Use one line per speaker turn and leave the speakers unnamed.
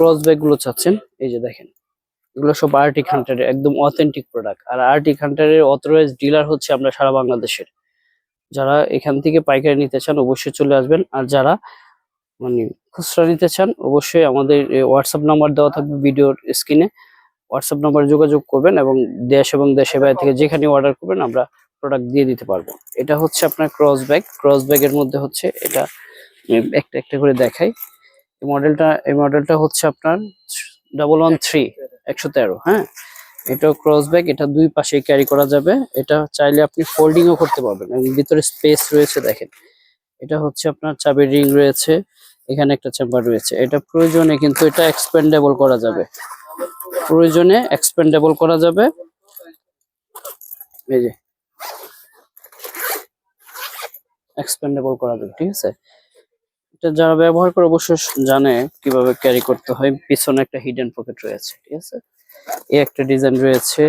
Cross bag গুলো চাচ্ছেন, এই যে দেখেন এগুলো সব আর্টিক হান্টারের একদম অথেন্টিক প্রোডাক্ট। আর আর্টিক হান্টারের অথরাইজ ডিলার হচ্ছে আমরা সারা বাংলাদেশের। যারা এখান থেকে পাইকারি নিতে চান অবশ্যই চলে আসবেন, আর যারা মানে খুচরা নিতে চান অবশ্যই আমাদের হোয়াটসঅ্যাপ নাম্বার দেওয়া থাকবে ভিডিওর স্ক্রিনে, হোয়াটসঅ্যাপ নাম্বারে যোগাযোগ করবেন এবং দেশ এবং দেশের বাইরে থেকে যেখানে অর্ডার করবেন আমরা প্রোডাক্ট দিয়ে দিতে পারবো। এটা হচ্ছে আপনার ক্রস ব্যাগের মধ্যে হচ্ছে এটা একটা একটা করে দেখাই। এই মডেলটা হচ্ছে আপনার 113 113, হ্যাঁ। এটা ক্রস ব্যাগ, এটা দুই পাশে ক্যারি করা যাবে। এটা চাইলে আপনি ফোল্ডিংও করতে পারবেন এবং ভিতরে স্পেস রয়েছে দেখেন। এটা হচ্ছে আপনার চাবির রিং রয়েছে, এখানে একটা চেম্বার রয়েছে। এটা প্রয়োজনে কিন্তু এটা এক্সপেন্ডেবল করা যাবে, প্রয়োজনে এক্সপেন্ডেবল করা যাবে। এই যে এক্সপেন্ডেবল করা যাবে, ঠিক আছে। এটা যারা ব্যবহার করে অবশ্যই জানে কিভাবে ক্যারি করতে হয়। পিছনে একটা হিডেন পকেট রয়েছে, ঠিক আছে। এই একটা ডিজাইন রয়েছে।